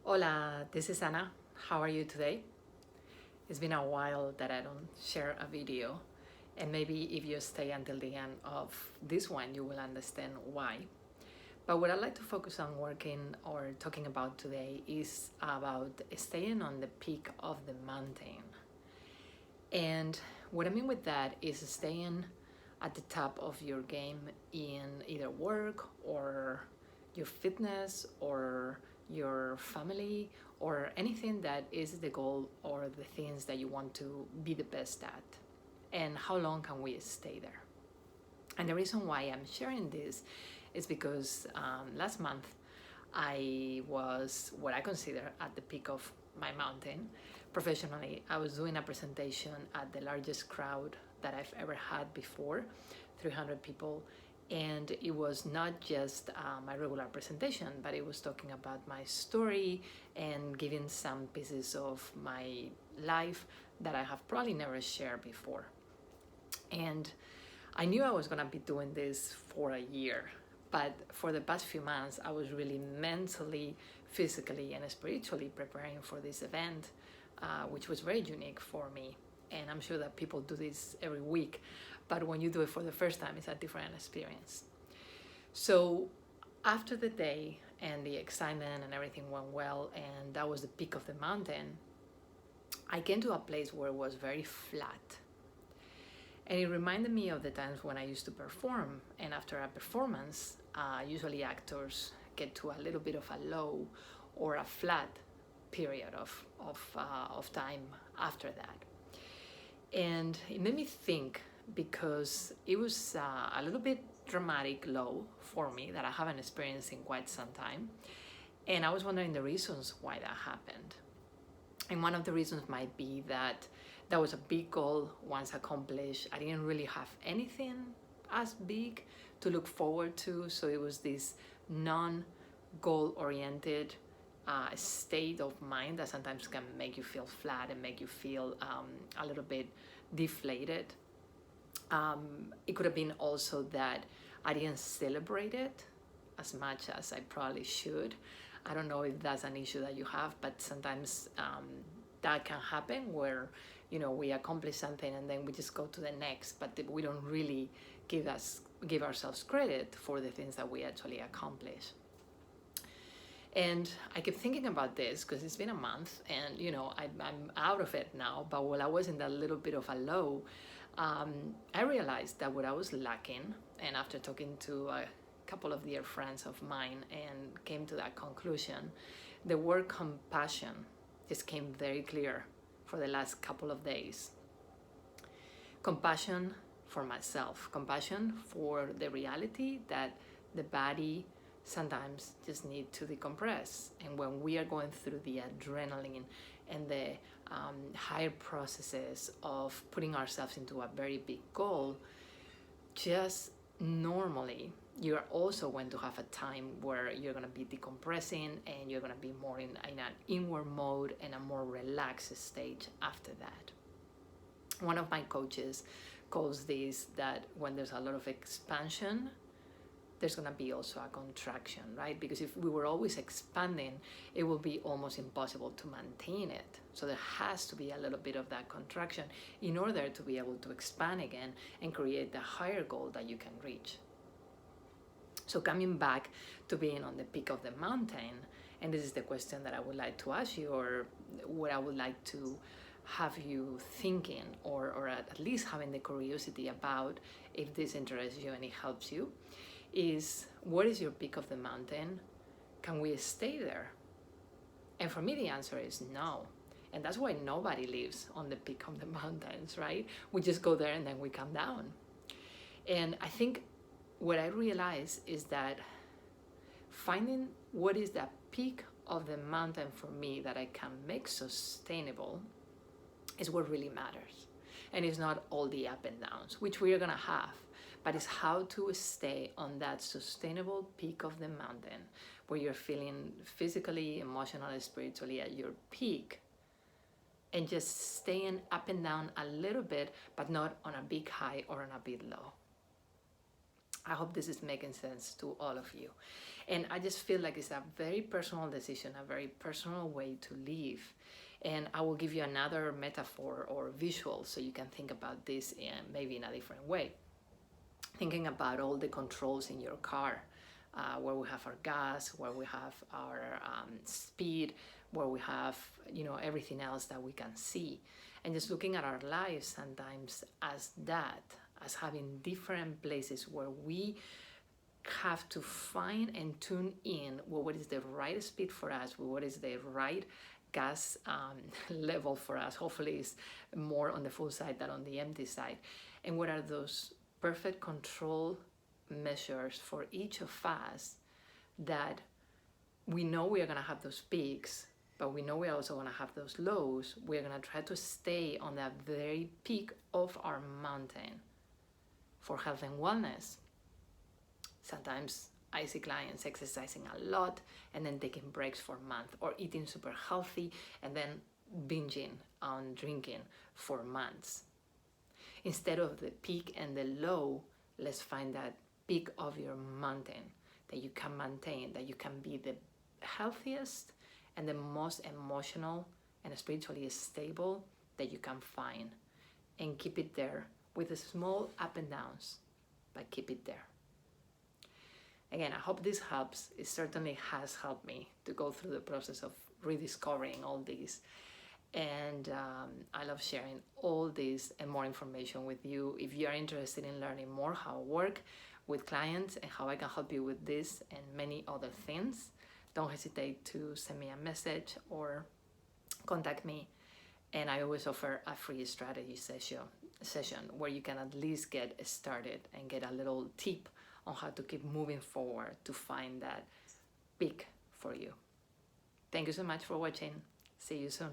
Hola, this is Anna. How are you today? It's been a while that I don't share a video, and maybe if you stay until the end of this one, you will understand why. But what I'd like to focus on working or talking about today is about staying on the peak of the mountain. And what I mean with that is staying at the top of your game in either work or your fitness or your family or anything that is the goal or the things that you want to be the best at. And how long can we stay there? And the reason why I'm sharing this is because last month I was what I consider at the peak of my mountain. Professionally, I was doing a presentation at the largest crowd that I've ever had before, 300 people. And it was not just my regular presentation, but it was talking about my story and giving some pieces of my life that I have probably never shared before. And I knew I was going to be doing this for a year, but for the past few months, I was really mentally, physically, and spiritually preparing for this event, which was very unique for me. And I'm sure that people do this every week, but when you do it for the first time, it's a different experience. So after the day and the excitement and everything went well, and that was the peak of the mountain, I came to a place where it was very flat. And it reminded me of the times when I used to perform. And after a performance, usually actors get to a little bit of a low or a flat period of time after that. And it made me think because it was a little bit dramatic low for me that I haven't experienced in quite some time. And I was wondering the reasons why that happened. And one of the reasons might be that that was a big goal once accomplished. I didn't really have anything as big to look forward to. So it was this non-goal oriented state of mind that sometimes can make you feel flat and make you feel a little bit deflated. It could have been also that I didn't celebrate it as much as I probably should. I don't know if that's an issue that you have, but sometimes that can happen where we accomplish something and then we just go to the next, but we don't really give ourselves credit for the things that we actually accomplish. And I kept thinking about this because it's been a month and I'm out of it now, but while I was in that little bit of a low, I realized that what I was lacking, and after talking to a couple of dear friends of mine and came to that conclusion, the word compassion just came very clear for the last couple of days. Compassion for myself, compassion for the reality that the body sometimes just need to decompress. And when we are going through the adrenaline and the higher processes of putting ourselves into a very big goal, just normally you're also going to have a time where you're going to be decompressing and you're going to be more in an inward mode and a more relaxed stage after that. One of my coaches calls this that when there's a lot of expansion, there's going to be also a contraction, right? Because if we were always expanding, it will be almost impossible to maintain it. So there has to be a little bit of that contraction in order to be able to expand again and create the higher goal that you can reach. So coming back to being on the peak of the mountain, and this is the question that I would like to ask you, or what I would like to have you thinking, or at least having the curiosity about if this interests you and it helps you, is what is your peak of the mountain? Can we stay there? And for me, the answer is no. And that's why nobody lives on the peak of the mountains, right? We just go there and then we come down. And I think what I realize is that finding what is the peak of the mountain for me that I can make sustainable is what really matters. And it's not all the up and downs, which we are gonna have, but it's how to stay on that sustainable peak of the mountain where you're feeling physically, emotionally, spiritually at your peak, and just staying up and down a little bit, but not on a big high or on a big low. I hope this is making sense to all of you. And I just feel like it's a very personal decision, a very personal way to live. And I will give you another metaphor or visual so you can think about this maybe in a different way. Thinking about all the controls in your car, where we have our gas, where we have our speed, where we have, everything else that we can see. And just looking at our lives sometimes as that, as having different places where we have to find and tune in what is the right speed for us, what is the right gas level for us. Hopefully it's more on the full side than on the empty side. And what are those perfect control measures for each of us that we know we are going to have those peaks, but we know we're also going to have those lows. We're going to try to stay on that very peak of our mountain for health and wellness. Sometimes I see clients exercising a lot and then taking breaks for a month, or eating super healthy and then binging on drinking for months. Instead of the peak and the low, let's find that peak of your mountain that you can maintain, that you can be the healthiest and the most emotional and spiritually stable that you can find, and keep it there with the small up and downs, but keep it there. Again, I hope this helps. It certainly has helped me to go through the process of rediscovering all these. And I love sharing all this and more information with you. If you are interested in learning more how I work with clients and how I can help you with this and many other things, don't hesitate to send me a message or contact me. And I always offer a free strategy session where you can at least get started and get a little tip on how to keep moving forward to find that peak for you. Thank you so much for watching. See you soon.